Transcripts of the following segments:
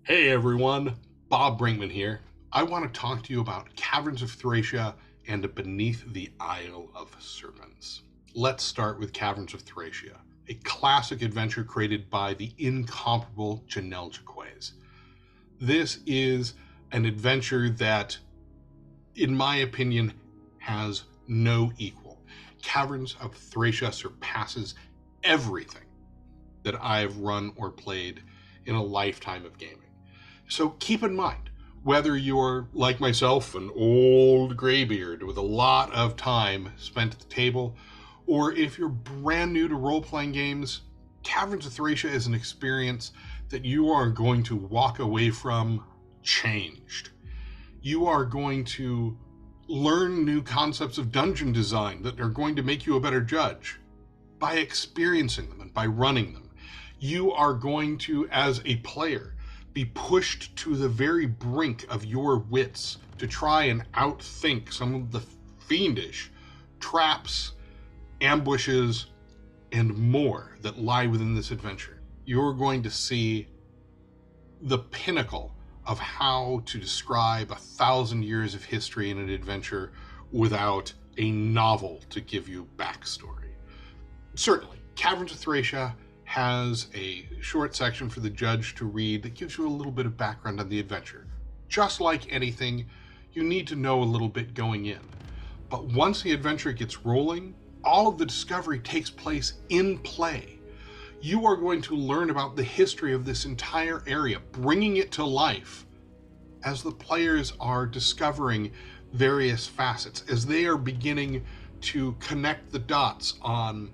Hey everyone, Bob Brinkman here. I want to talk to you about Caverns of Thracia and Beneath the Isle of Serpents. Let's start with Caverns of Thracia, a classic adventure created by the incomparable Janelle Jacques. This is an adventure that, in my opinion, has no equal. Caverns of Thracia surpasses everything that I've run or played in a lifetime of gaming. So keep in mind, whether you're like myself, an old graybeard with a lot of time spent at the table, or if you're brand new to role-playing games, Caverns of Thracia is an experience that you are going to walk away from changed. You are going to learn new concepts of dungeon design that are going to make you a better judge by experiencing them and by running them. You are going to, as a player, be pushed to the very brink of your wits to try and outthink some of the fiendish traps, ambushes, and more that lie within this adventure. You're going to see the pinnacle of how to describe 1,000 years of history in an adventure without a novel to give you backstory. Certainly, Caverns of Thracia has a short section for the judge to read that gives you a little bit of background on the adventure. Just like anything, you need to know a little bit going in. But once the adventure gets rolling, all of the discovery takes place in play. You are going to learn about the history of this entire area, bringing it to life as the players are discovering various facets, as they are beginning to connect the dots on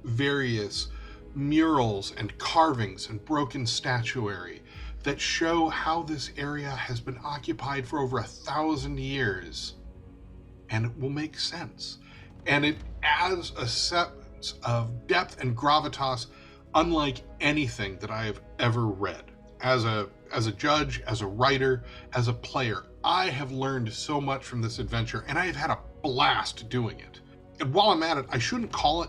various murals and carvings and broken statuary that show how this area has been occupied for over 1,000 years, and it will make sense. And it adds a sense of depth and gravitas unlike anything that I have ever read. As a judge, as a writer, as a player, I have learned so much from this adventure, and I have had a blast doing it. And while I'm at it, I shouldn't call it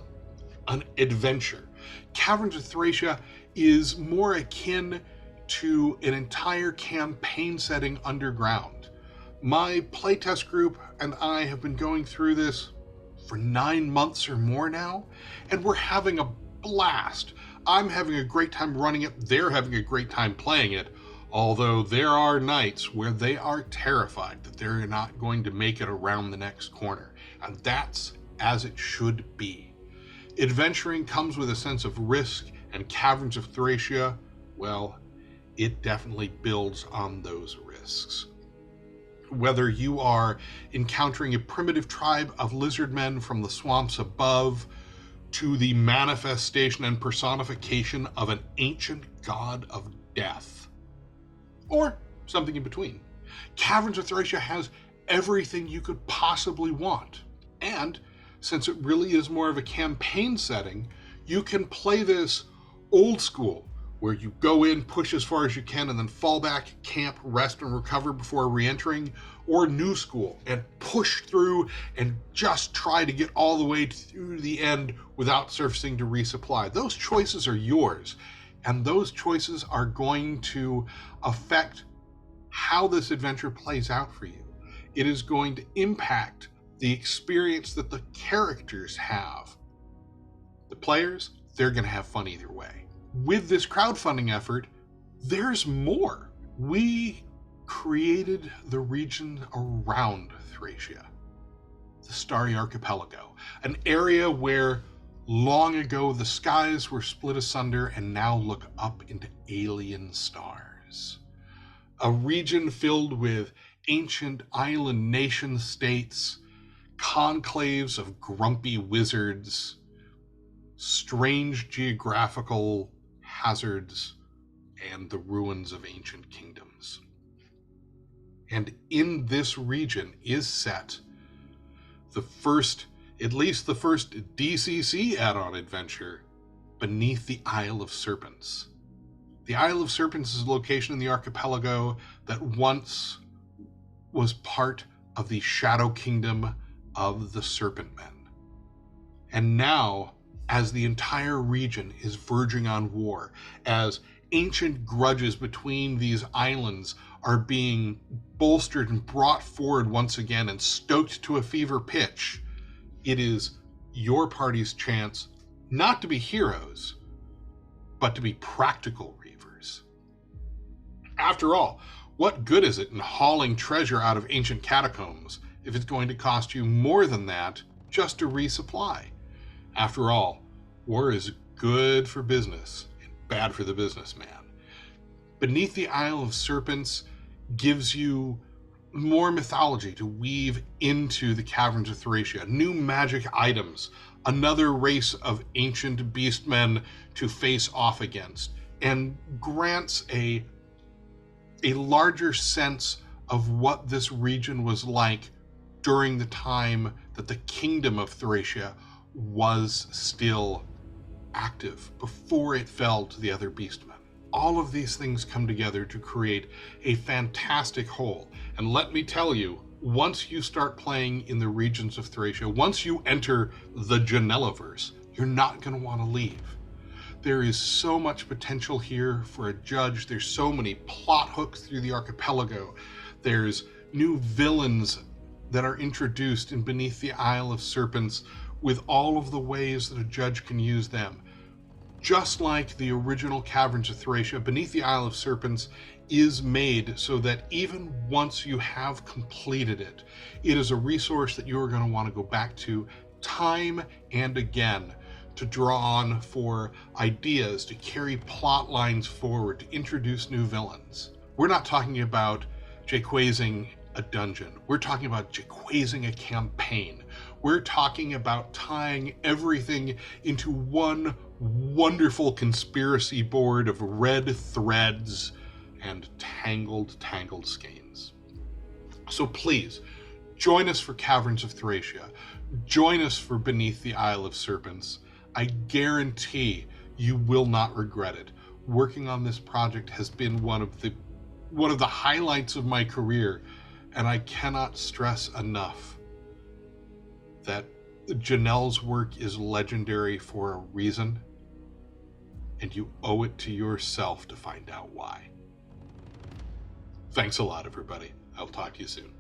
an adventure. Caverns of Thracia is more akin to an entire campaign setting underground. My playtest group and I have been going through this for 9 months or more now, and we're having a blast. I'm having a great time running it, they're having a great time playing it, although there are nights where they are terrified that they're not going to make it around the next corner, and that's as it should be. Adventuring comes with a sense of risk, and Caverns of Thracia, well, it definitely builds on those risks. Whether you are encountering a primitive tribe of lizardmen from the swamps above, to the manifestation and personification of an ancient god of death, or something in between, Caverns of Thracia has everything you could possibly want. And since it really is more of a campaign setting, you can play this old school, where you go in, push as far as you can, and then fall back, camp, rest, and recover before re-entering, or new school, and push through and just try to get all the way through the end without surfacing to resupply. Those choices are yours, and those choices are going to affect how this adventure plays out for you. It is going to impact the experience that the characters have. The players, they're going to have fun either way. With this crowdfunding effort, there's more. We created the region around Thracia, the Starry Archipelago, an area where long ago the skies were split asunder and now look up into alien stars. A region filled with ancient island nation states, conclaves of grumpy wizards, strange geographical hazards, and the ruins of ancient kingdoms. And in this region is set at least the first DCC add-on adventure, Beneath the Isle of Serpents. The Isle of Serpents is a location in the archipelago that once was part of the Shadow Kingdom of the Serpent Men. And now, as the entire region is verging on war, as ancient grudges between these islands are being bolstered and brought forward once again and stoked to a fever pitch. It is your party's chance not to be heroes, but to be practical reavers. After all, what good is it in hauling treasure out of ancient catacombs if it's going to cost you more than that just to resupply? After all, war is good for business and bad for the businessman. Beneath the Isle of Serpents gives you more mythology to weave into the Caverns of Thracia, new magic items, another race of ancient beastmen to face off against, and grants a larger sense of what this region was like during the time that the Kingdom of Thracia was still active, before it fell to the other beastmen. All of these things come together to create a fantastic whole. And let me tell you, once you start playing in the regions of Thracia, once you enter the Janelaverse, you're not going to want to leave. There is so much potential here for a judge. There's so many plot hooks through the archipelago. There's new villains that are introduced in Beneath the Isle of Serpents with all of the ways that a judge can use them. Just like the original Caverns of Thracia, Beneath the Isle of Serpents is made so that even once you have completed it, it is a resource that you are going to want to go back to time and again to draw on for ideas, to carry plot lines forward, to introduce new villains. We're not talking about Jaquazing a dungeon. We're talking about Jaquazing a campaign. We're talking about tying everything into one wonderful conspiracy board of red threads and tangled skeins. So please, join us for Caverns of Thracia. Join us for Beneath the Isle of Serpents. I guarantee you will not regret it. Working on this project has been one of the highlights of my career, and I cannot stress enough that Janelle's work is legendary for a reason, and you owe it to yourself to find out why. Thanks a lot, everybody. I'll talk to you soon.